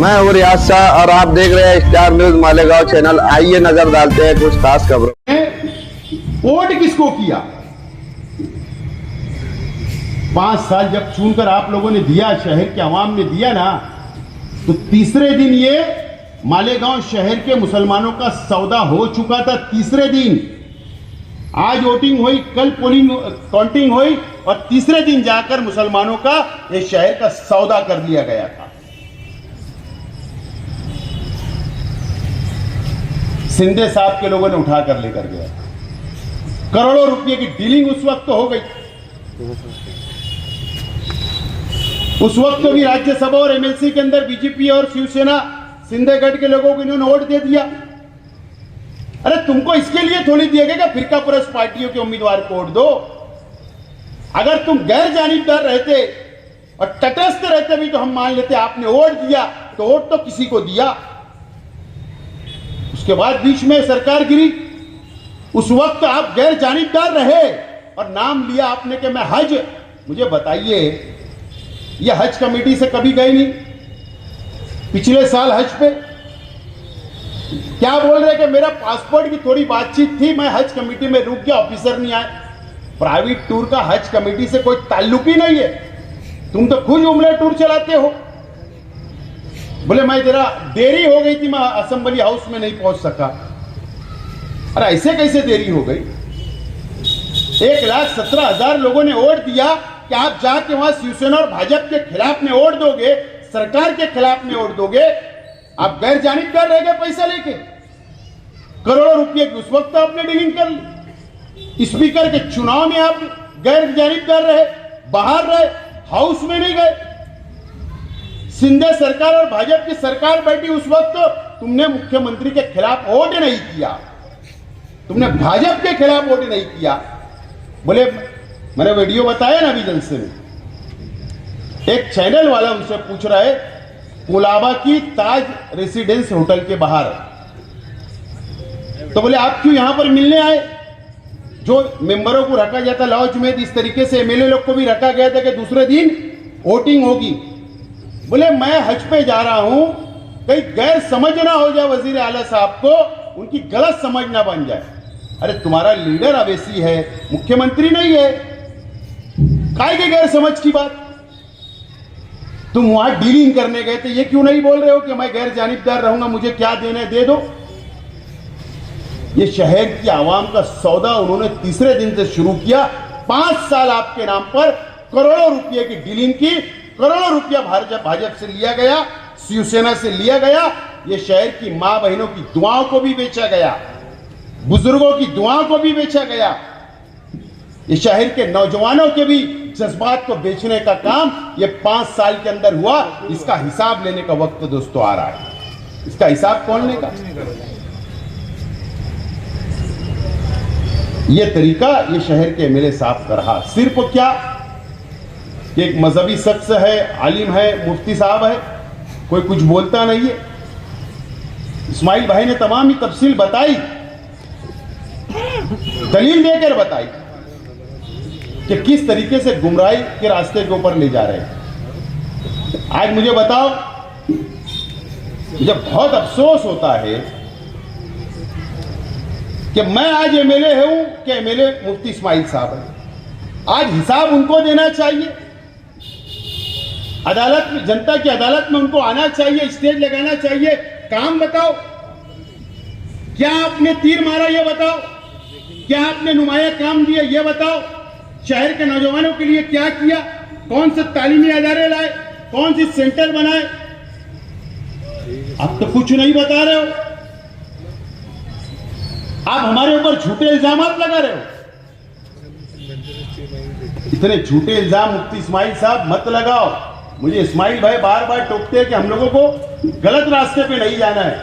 मैं हूँ रियाज शाह और आप देख रहे हैं स्टार न्यूज मालेगांव चैनल। आइए नजर डालते हैं कुछ खास खबरों। वोट किसको किया? 5 साल जब चुनकर आप लोगों ने दिया, शहर के अवाम ने दिया ना, तो तीसरे दिन ये मालेगांव शहर के मुसलमानों का सौदा हो चुका था। तीसरे दिन आज वोटिंग हुई, कल पोलिंग काउंटिंग हुई और तीसरे दिन जाकर मुसलमानों का ये शहर का सौदा कर लिया गया था। सिंधे साहब के लोगों ने उठा कर लेकर गया। करोड़ों रुपए की डीलिंग उस वक्त तो हो गई। उस वक्त तो भी राज्यसभा और एमएलसी के अंदर बीजेपी और शिवसेना सिंधे गढ़ के लोगों को इन्होंने वोट दे दिया। अरे तुमको इसके लिए थोड़ी दिया गया कि फिरका परस्त पार्टियों के उम्मीदवार को वोट दो। अगर तुम गैर जानिबदार रहते और तटस्थ रहते भी तो हम मान लेते आपने वोट दिया, तो वोट तो किसी को दिया। उसके बाद बीच में सरकार गिरी। उस वक्त आप गैर जानिबदार रहे और नाम लिया आपने कि मैं हज। मुझे बताइए, ये हज कमेटी से कभी गए नहीं? पिछले साल हज पे क्या बोल रहे कि मेरा पासपोर्ट की थोड़ी बातचीत थी, मैं हज कमेटी में रुक गया, ऑफिसर नहीं आए। प्राइवेट टूर का हज कमेटी से कोई ताल्लुक ही नहीं है। तुम तो खुद उमले टूर चलाते हो। बोले मैं जरा देरी हो गई थी, मैं असेंबली हाउस में नहीं पहुंच सका। अरे ऐसे कैसे देरी हो गई? 1,17,000 लोगों ने वोट दिया कि आप जाके वहां शिवसेना और भाजपा के खिलाफ में वोट दोगे, सरकार के खिलाफ में वोट दोगे। आप गैर जानिबदार रह गए पैसा लेके। करोड़ों रुपए की उस वक्त आपने डीलिंग कर ली। स्पीकर के चुनाव में आप गैर जानिबदार रहे, बाहर रहे, हाउस में नहीं गए। सिंधे सरकार और भाजपा की सरकार बैठी उस वक्त, तुमने मुख्यमंत्री के खिलाफ वोट नहीं किया, तुमने भाजपा के खिलाफ वोट नहीं किया। बोले मैंने वीडियो बताया ना अभी जलसे में, एक चैनल वाला उनसे पूछ रहा है कोलाबा की ताज रेसिडेंस होटल के बाहर, तो बोले आप क्यों यहां पर मिलने आए? जो मेंबरों को रखा जाता लॉज में, इस तरीके से एमएलए लोग को भी रखा गया था कि दूसरे दिन वोटिंग होगी। बोले मैं हज पे जा रहा हूं, कहीं गैर समझ ना हो जाए वजीर आला साहब को, उनकी गलत समझ ना बन जाए। अरे तुम्हारा लीडर अवैसी है, मुख्यमंत्री नहीं है, काहे की गैर समझ की बात? तुम वहां डीलिंग करने गए थे, ये क्यों नहीं बोल रहे हो कि मैं गैर जानिबदार रहूंगा, मुझे क्या देना दे दो? ये शहर की आवाम का सौदा उन्होंने तीसरे दिन से शुरू किया। 5 साल आपके नाम पर करोड़ों रुपए की डीलिंग की, करोड़ों रुपया भाजपा से लिया गया, शिवसेना से लिया गया। ये शहर की मां बहनों की दुआओं को भी बेचा गया, बुजुर्गों की दुआओं को भी बेचा गया। ये शहर के नौजवानों के भी जज्बात को बेचने का काम ये 5 साल के अंदर हुआ। इसका हिसाब लेने का वक्त दोस्तों आ रहा है। इसका हिसाब कौन लेगा? ये तरीका ये शहर के एमएलए साहब का रहा। सिर्फ क्या कि एक मजहबी शख्स है, आलिम है, मुफ्ती साहब है, कोई कुछ बोलता नहीं है। इस्माइल भाई ने तमाम ही तफसील बताई, दलील देकर बताई कि किस तरीके से गुमराही के रास्ते के ऊपर ले जा रहे हैं। आज मुझे बताओ, मुझे बहुत अफसोस होता है कि मैं आज एमएलए हूं कि एमएलए मुफ्ती इस्माइल साहब है। आज हिसाब उनको देना चाहिए, अदालत में, जनता की अदालत में उनको आना चाहिए, स्टेज लगाना चाहिए। काम बताओ, क्या आपने तीर मारा ये बताओ, क्या आपने नुमाया काम दिया ये बताओ, शहर के नौजवानों के लिए क्या किया, कौन से तालीमी अदारे लाए, कौन सी सेंटर बनाए? आप तो कुछ नहीं बता रहे हो। आप हमारे ऊपर झूठे इल्जाम लगा रहे हो। इतने झूठे इल्जाम मुफ्ती इस्माइल साहब मत लगाओ। मुझे इस्माइल भाई बार बार टोकते हैं कि हम लोगों को गलत रास्ते पे नहीं जाना है।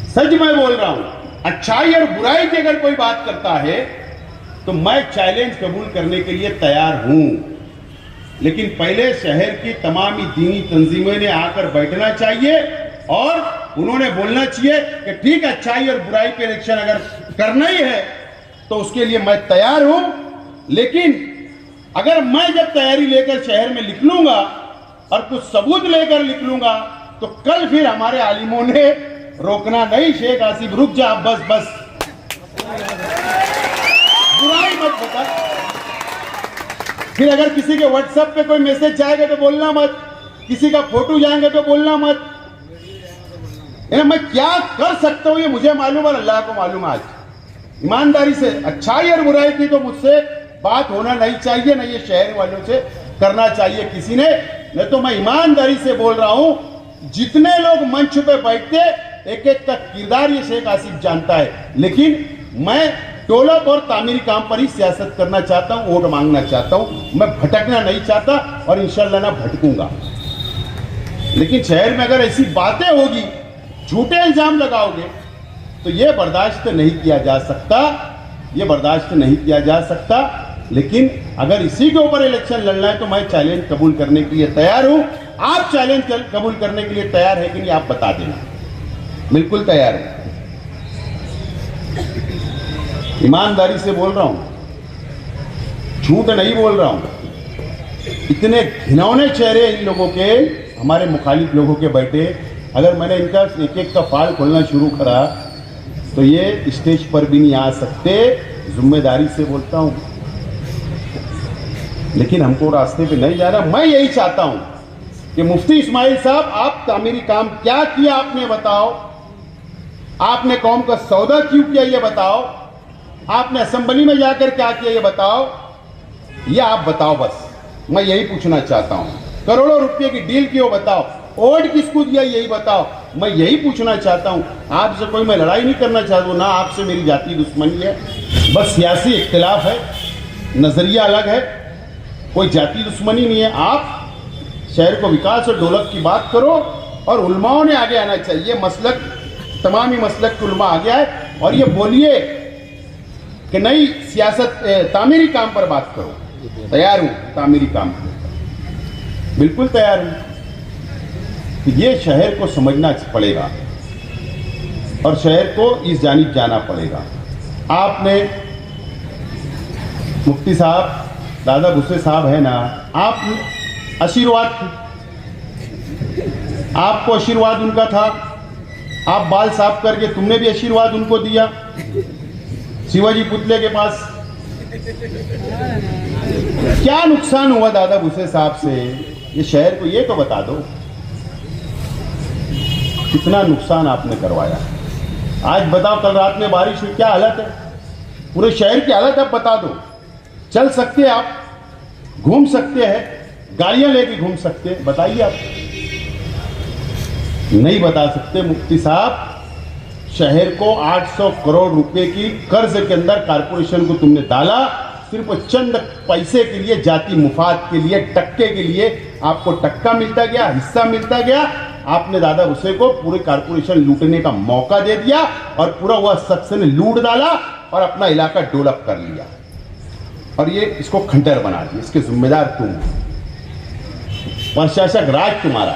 सच मैं बोल रहा हूं, अच्छाई और बुराई की अगर कोई बात करता है तो मैं चैलेंज कबूल करने के लिए तैयार हूं, लेकिन पहले शहर की तमाम दीनी तंजीमें ने आकर बैठना चाहिए और उन्होंने बोलना चाहिए कि ठीक है, अच्छाई और बुराई पे इलेक्शन अगर करना ही है तो उसके लिए मैं तैयार हूं। लेकिन अगर मैं जब तैयारी लेकर शहर में निकलूंगा और कुछ सबूत लेकर लिख लूंगा तो कल फिर हमारे आलिमों ने रोकना नहीं, शेख आसिफ रुक जा, बस बस बुराई मत बता। फिर अगर किसी के व्हाट्सएप पे कोई मैसेज जाएगा तो बोलना मत, किसी का फोटो जाएंगे तो बोलना मत। मैं क्या कर सकता हूं ये मुझे मालूम और अल्लाह को मालूम। आज ईमानदारी से अच्छाई और बुराई की तो मुझसे बात होना नहीं चाहिए, ना ये शहर वालों से करना चाहिए किसी ने। नहीं तो मैं ईमानदारी से बोल रहा हूं, जितने लोग मंच पे बैठते एक एक का किरदार ये शेख आसिफ जानता है, लेकिन मैं टोलक और तामीरी काम पर ही सियासत करना चाहता हूं, वोट मांगना चाहता हूं, मैं भटकना नहीं चाहता और इंशाल्लाह ना भटकूंगा। लेकिन शहर में अगर ऐसी बातें होगी, झूठे इल्जाम लगाओगे तो ये बर्दाश्त नहीं किया जा सकता, ये बर्दाश्त नहीं किया जा सकता। लेकिन अगर इसी के ऊपर इलेक्शन लड़ना है तो मैं चैलेंज कबूल करने के लिए तैयार हूं। आप चैलेंज कबूल करने के लिए तैयार है कि नहीं, आप बता देना। बिल्कुल तैयार है, ईमानदारी से बोल रहा हूं, झूठ नहीं बोल रहा हूं। इतने घिनौने चेहरे इन लोगों के, हमारे मुखालिफ लोगों के बैठे, अगर मैंने इनका एक एक का फाल खोलना शुरू करा तो ये स्टेज पर भी नहीं आ सकते, जिम्मेदारी से बोलता हूं। लेकिन हमको रास्ते पे नहीं जाना। मैं यही चाहता हूं कि मुफ्ती इस्माइल साहब, आप तामीरी काम क्या किया आपने बताओ, आपने कौम का सौदा क्यों किया ये बताओ, आपने असेंबली में जाकर क्या किया ये बताओ, ये आप बताओ। बस मैं यही पूछना चाहता हूं। करोड़ों रुपए की डील क्यों बताओ, वोट किसको दिया यही बताओ, मैं यही पूछना चाहता हूं। आपसे कोई मैं लड़ाई नहीं करना चाहता हूं, ना आपसे मेरी जाति दुश्मनी है, बस सियासी इख्तिलाफ है, नजरिया अलग है, कोई जाति दुश्मनी नहीं है। आप शहर को विकास और डेवलप की बात करो और उलमाओं ने आगे आना चाहिए, मसलक तमाम ही मसलक के उलमा आगे आए और ये बोलिए कि नई सियासत तामीरी काम पर बात करो। तैयार हूं तामीरी काम पर, बिल्कुल तैयार हूं। ये शहर को समझना पड़ेगा और शहर को इस जानिब जाना पड़ेगा। आपने मुफ्ती साहब, दादा भुसे साहब है ना, आप आशीर्वाद, आपको आशीर्वाद उनका था, आप बाल साफ करके तुमने भी आशीर्वाद उनको दिया शिवाजी पुतले के पास। क्या नुकसान हुआ दादा भुसे साहब से, ये शहर को ये तो बता दो, कितना नुकसान आपने करवाया। आज बताओ, कल रात में बारिश हुई, क्या हालत है, पूरे शहर की हालत आप बता दो। चल सकते हैं आप, घूम सकते हैं, गाड़ियां लेके घूम सकते हैं, बताइए आप नहीं बता सकते। मुफ्ती साहब, शहर को 800 करोड़ रुपए की कर्ज के अंदर कारपोरेशन को तुमने डाला, सिर्फ चंद पैसे के लिए, जाति मुफाद के लिए, टक्के के लिए। आपको टक्का मिलता गया, हिस्सा मिलता गया। आपने दादा भुसे को पूरे कारपोरेशन लूटने का मौका दे दिया और पूरा वह शख्स ने लूट डाला और अपना इलाका डेवलप कर लिया और ये इसको खंडर बना दिया। इसके जिम्मेदार तुम, प्रशासक राज तुम्हारा,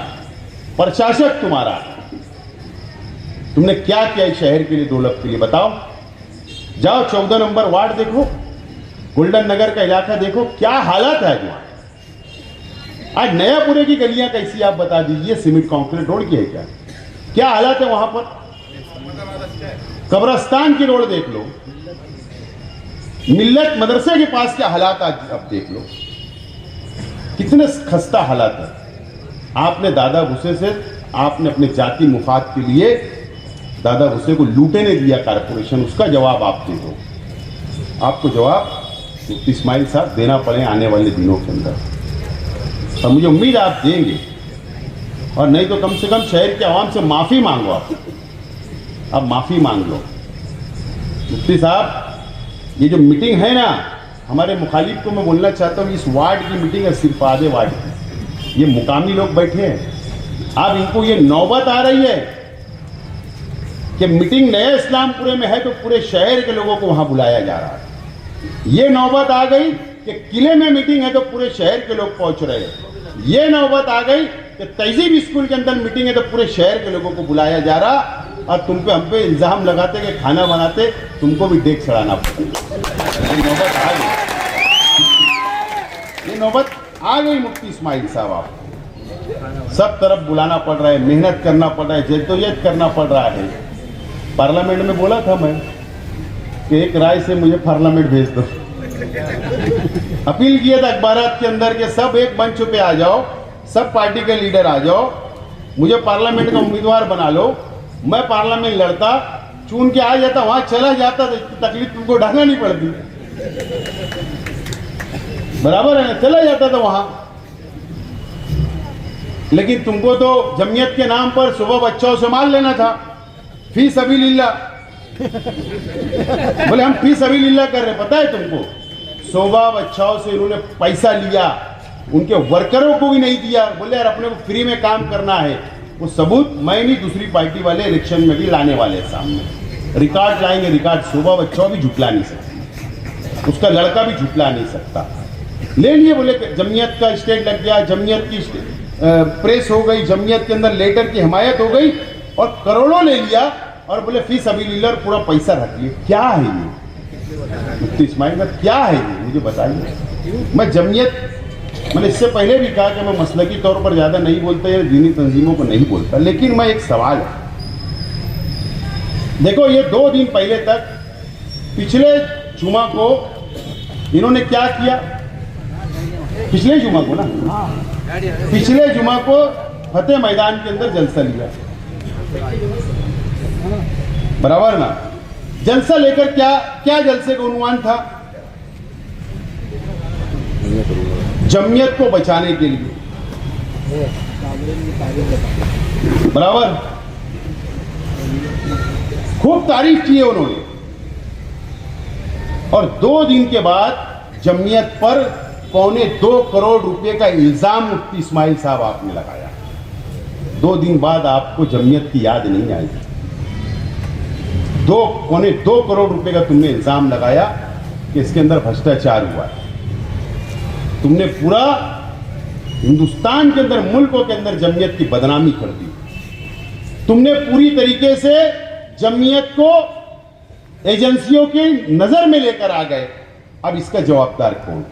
प्रशासक तुम्हारा। तुमने क्या किया इस शहर के लिए, डेवलप के लिए, बताओ। जाओ 14 नंबर वार्ड देखो, गोल्डन नगर का इलाका देखो, क्या हालत है वहां। आज नयापुरे की गलियां कैसी आप बता दीजिए, सीमेंट कंक्रीट रोड की है क्या, क्या हालत है वहां पर। कब्रस्तान की रोड देख लो, मिल्लत मदरसे के पास क्या हालात आज आप देख लो, कितने खस्ता हालात है। आपने दादा भुसे से, आपने अपने जाति मुफाद के लिए दादा भुसे को लूटने दिया कारपोरेशन, उसका जवाब आप दे दो। आपको जवाब मुफ्ती इस्माइल साहब देना पड़े आने वाले दिनों के अंदर, और मुझे उम्मीद आप देंगे। और नहीं तो कम से कम शहर के आवाम से माफ़ी मांगो, आप माफ़ी मांग लो। मुफ्ती साहब, ये जो मीटिंग है ना, हमारे मुखालिफ को मैं बोलना चाहता हूँ, इस वार्ड की मीटिंग है, सिर्फ आधे वार्ड की। ये मुकामी लोग बैठे हैं, अब इनको ये नौबत आ रही है कि मीटिंग नए इस्लामपुरे में है तो पूरे शहर के लोगों को वहां बुलाया जा रहा है। ये नौबत आ गई कि किले में मीटिंग है तो पूरे शहर के लोग पहुंच रहे हैं। ये नौबत आ गई कि तहजीब स्कूल के अंदर मीटिंग है तो पूरे शहर के लोगों को बुलाया जा रहा, और तुम पे, हम पे इल्जाम लगाते कि खाना बनाते, तुमको भी देख चढ़ाना पड़ता। ये नौबत आ गई, ये नौबत आ गई मुफ्ती इस्माइल साहब। आप सब तरफ बुलाना पड़ रहा है, मेहनत करना पड़ रहा है, जद्दोजहद करना पड़ रहा है। पार्लियामेंट में बोला था मैं कि एक राय से मुझे पार्लियामेंट भेज दो। अपील किया था अखबारात के अंदर कि सब एक मंच पे आ जाओ, सब पार्टी के लीडर आ जाओ, मुझे पार्लियामेंट का उम्मीदवार बना लो, मैं पार्लियामेंट लड़ता, चुन के आ जाता, वहां चला जाता तो इतनी तकलीफ तुमको उठाना नहीं पड़ती। बराबर है ना, चला जाता था वहां। लेकिन तुमको तो जमीयत के नाम पर सुबह बच्चों से माल लेना था, फी सबीलिल्लाह। बोले हम फी सबीलिल्लाह कर रहे, पता है तुमको? सुबह बच्चों से इन्होंने पैसा लिया, उनके वर्करों को भी नहीं दिया। बोले यार अपने को फ्री में काम करना है। वो सबूत मैं नहीं, दूसरी पार्टी वाले इलेक्शन में भी लाने वाले हैं सामने। रिकॉर्ड लाएंगे, रिकॉर्ड। सुबह बच्चों भी झुटला नहीं सकती, उसका लड़का भी झुटला नहीं सकता। ले लिए, बोले जमीयत का स्टेट लग गया, जमीयत की प्रेस हो गई, जमीयत के अंदर लेटर की हिमायत हो गई और करोड़ों ले लिया और बोले फी सबीलिल्लाह पूरा पैसा रख लिए। क्या है ये मुफ्ती इस्माइल का, क्या है ये मुझे बताइए। मैं जमीयत, मैंने इससे पहले भी कहा कि मैं मसलकी तौर पर ज़्यादा नहीं बोलता या दीनी तंजीमों को नहीं बोलता, लेकिन मैं एक सवाल है। देखो ये 2 दिन पहले तक, पिछले जुमा को इन्होंने क्या किया, पिछले जुमा को ना, पिछले जुमा को फतेह मैदान के अंदर जलसा लिया, बराबर ना। जलसा लेकर क्या जलसे का उन्वान था? जमीयत को बचाने के लिए, बराबर। खूब तारीफ की है उन्होंने। और 2 दिन के बाद जमीयत पर 2.25 करोड़ रुपए का इल्जाम मुफ्ती इस्माइल साहब आपने लगाया। 2 दिन बाद आपको जमीयत की याद नहीं आई। 2.25 करोड़ रुपए का तुमने इल्जाम लगाया कि इसके अंदर भ्रष्टाचार हुआ है। तुमने पूरा हिंदुस्तान के अंदर, मुल्कों के अंदर जमीयत की बदनामी कर दी। तुमने पूरी तरीके से जमीयत को एजेंसियों की नजर में लेकर आ गए। अब इसका जवाबदार कौन?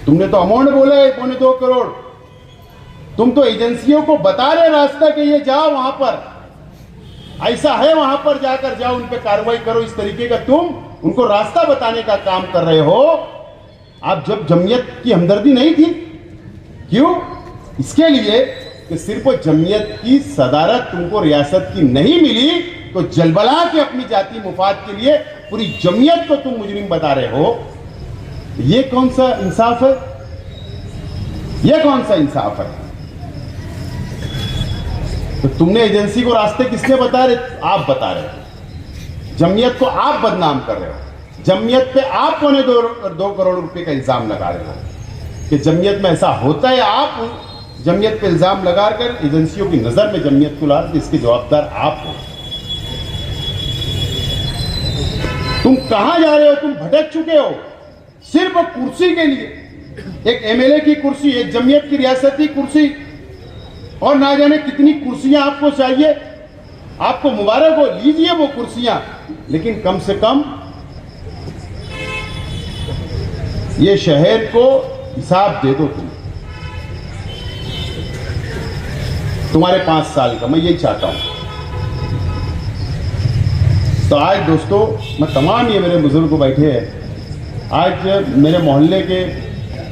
तुमने तो अमाउंट बोला है 2.25 करोड़, तुम तो एजेंसियों को बता रहे रास्ता कि ये जाओ, वहां पर ऐसा है, वहां पर जाकर जाओ, उन पे कार्रवाई करो। इस तरीके का तुम उनको रास्ता बताने का काम कर रहे हो। आप जब जमीयत की हमदर्दी नहीं थी, क्यों? इसके लिए कि सिर्फ जमीयत की सदारत तुमको रियासत की नहीं मिली तो जलबला के अपनी जाति मुफाद के लिए पूरी जमीयत को तुम मुजरिम बता रहे हो। ये कौन सा इंसाफ है? ये कौन सा इंसाफ है? तो तुमने एजेंसी को रास्ते किसने बता रहे? आप बता रहे हो। जमीयत को आप बदनाम कर रहे हो। जमीयत पे आप 2.25 करोड़ रुपए का इल्जाम लगा रहे हो कि जमीयत में ऐसा होता है। आप जमीयत पे इल्जाम लगाकर एजेंसियों की नजर में जमीयत को ला रहे, इसके जवाबदार आप हो। तुम कहां जा रहे हो? तुम भटक चुके हो सिर्फ कुर्सी के लिए। एक एमएलए की कुर्सी, एक जमीयत की रियासती कुर्सी, और ना जाने कितनी कुर्सियां आपको चाहिए। आपको मुबारक हो, लीजिए वो कुर्सियां, लेकिन कम से कम ये शहर को हिसाब दे दो। तुम्हारे 5 साल का, मैं यही चाहता हूं। तो आज दोस्तों, मैं तमाम ये मेरे बुजुर्ग बैठे हैं, आज मेरे मोहल्ले के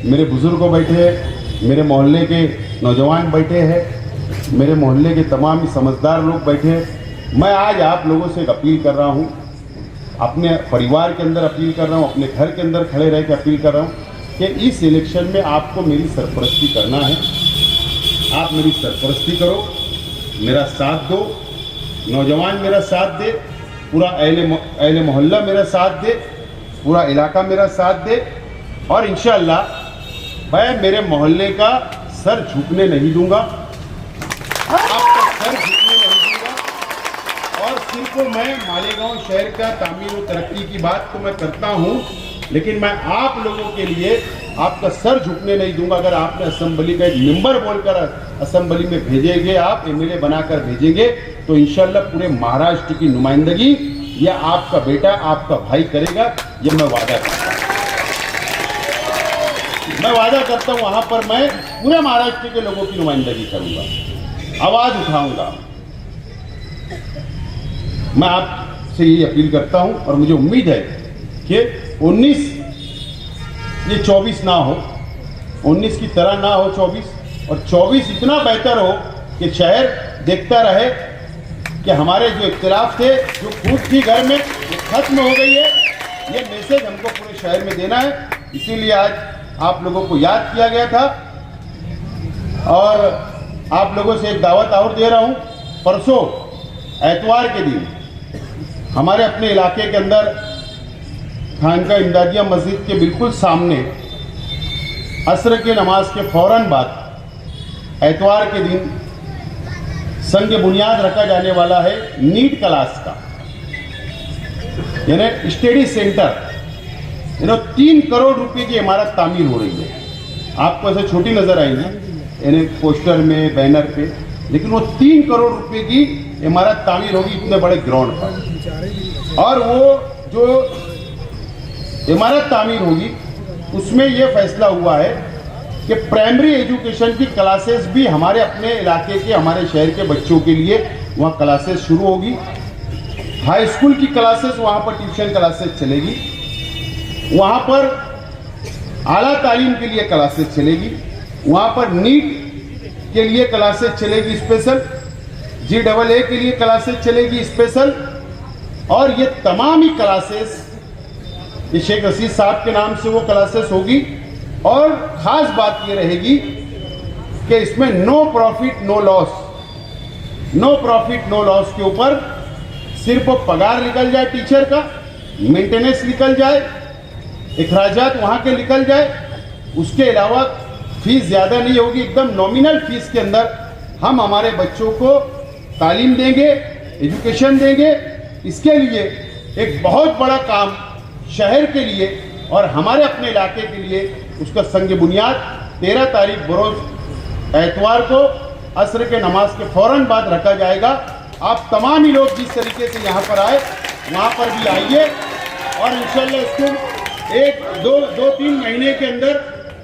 मेरे बुजुर्ग बैठे हैं, मेरे मोहल्ले के नौजवान बैठे हैं, मेरे मोहल्ले के तमाम समझदार लोग बैठे हैं। मैं आज आप लोगों से एक अपील कर रहा हूं, अपने परिवार के अंदर अपील कर रहा हूं, अपने घर के अंदर खड़े रह के अपील कर रहा हूं कि इस इलेक्शन में आपको मेरी सरपरस्ती करना है। आप मेरी सरपरस्ती करो, मेरा साथ दो, नौजवान मेरा साथ दे, पूरा अहले मोहल्ला मेरा साथ दे, पूरा इलाका मेरा साथ दे, और इंशाअल्लाह मैं मेरे मोहल्ले का सर झुकने नहीं दूंगा, आपका सर झुकने नहीं दूंगा। और सिर्फ मैं मालेगांव शहर का तामीर और तरक्की की बात तो मैं करता हूं, लेकिन मैं आप लोगों के लिए आपका सर झुकने नहीं दूंगा। अगर आपने असेंबली का एक मेंबर बोलकर असेंबली में भेजेंगे, आप एमएलए बनाकर भेजेंगे, तो इंशाल्लाह पूरे महाराष्ट्र की नुमाइंदगी यह आपका बेटा, आपका भाई करेगा, यह मैं वादा करता हूं। मैं वादा करता हूँ वहाँ पर मैं पूरे महाराष्ट्र के लोगों की नुमाइंदगी करूँगा, आवाज़ उठाऊँगा। मैं आपसे यही अपील करता हूँ और मुझे उम्मीद है कि 19 ये 24 ना हो, 19 की तरह ना हो 24, और 24 इतना बेहतर हो कि शहर देखता रहे कि हमारे जो इख्तिलाफ थे, जो फूट थी घर में, वो खत्म हो गई है। ये मैसेज हमको पूरे शहर में देना है, इसीलिए आज आप लोगों को याद किया गया था। और आप लोगों से एक दावत और दे रहा हूँ, परसों एतवार के दिन हमारे अपने इलाके के अंदर खानका इमदादिया मस्जिद के बिल्कुल सामने असर के नमाज के फौरन बाद एतवार के दिन संग बुनियाद रखा जाने वाला है नीट क्लास का, यानी स्टडी सेंटर। 3 करोड़ रुपए की इमारत तामीर हो रही है। आपको ऐसे छोटी नजर आएगी यानी पोस्टर में, बैनर पे, लेकिन वो 3 करोड़ रुपए की इमारत तामीर होगी इतने बड़े ग्राउंड पर। और वो जो इमारत तामीर होगी उसमें ये फैसला हुआ है कि प्राइमरी एजुकेशन की क्लासेस भी हमारे अपने इलाके के, हमारे शहर के बच्चों के लिए वहाँ क्लासेस शुरू होगी। हाई स्कूल की क्लासेस वहाँ पर ट्यूशन क्लासेस चलेगी, वहाँ पर आला तालीम के लिए क्लासेस चलेगी, वहाँ पर नीट के लिए क्लासेस चलेगी स्पेशल, GAA के लिए क्लासेस चलेगी स्पेशल। और ये तमाम ही क्लासेस ये शेख रशीद साहब के नाम से वो क्लासेस होगी। और ख़ास बात ये रहेगी कि इसमें no profit no loss, no profit no loss के ऊपर सिर्फ पगार निकल जाए टीचर का, मेंटेनेंस निकल जाए, अखराजात वहाँ के निकल जाए, उसके अलावा फीस ज़्यादा नहीं होगी, एकदम नॉमिनल फीस के अंदर हम हमारे बच्चों को तालीम देंगे, एजुकेशन देंगे। इसके लिए एक बहुत बड़ा काम शहर के लिए और हमारे अपने इलाके के लिए उसका संग बुनियाद 13 तारीख बरोज एतवार को असर के नमाज के फौरन बाद रखा जाएगा। आप तमाम ही लोग जिस तरीके से यहाँ पर आए वहाँ पर भी आइए और इंशाल्लाह इसको 2-3 महीने के अंदर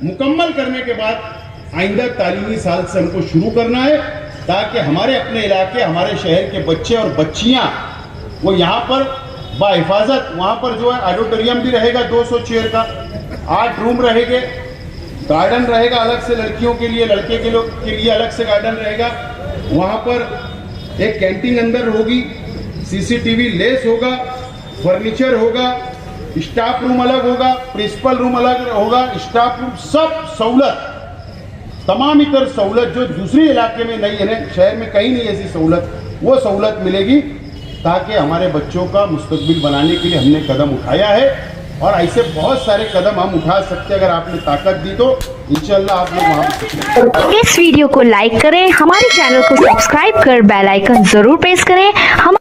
मुकम्मल करने के बाद आइंदा तालीमी साल से हमको शुरू करना है, ताकि हमारे अपने इलाके, हमारे शहर के बच्चे और बच्चियाँ वो यहाँ पर बाहिफाजत, वहाँ पर जो है ऑडिटोरियम भी रहेगा 200 चेयर का, 8 रूम रहेंगे, गार्डन रहेगा अलग से लड़कियों के लिए, लड़के के लोग के लिए अलग से गार्डन रहेगा, वहाँ पर एक कैंटीन अंदर होगी, CCTV लेस होगा, फर्नीचर होगा, स्टाफ रूम अलग होगा, प्रिंसिपल रूम अलग होगा, स्टाफ रूम, सब सहूलत, तमाम इतर सहूलत जो दूसरे इलाके में नहीं है, शहर में कहीं नहीं ऐसी सहूलत, वो सहूलत मिलेगी, ताकि हमारे बच्चों का मुस्तकबिल बनाने के लिए हमने कदम उठाया है। और ऐसे बहुत सारे कदम हम उठा सकते हैं, अगर आपने ताकत दी तो इंशाल्लाह आप लोग वहाँ पर। इस वीडियो को लाइक करें, हमारे चैनल को सब्सक्राइब कर बेल आइकन जरूर प्रेस करें। हम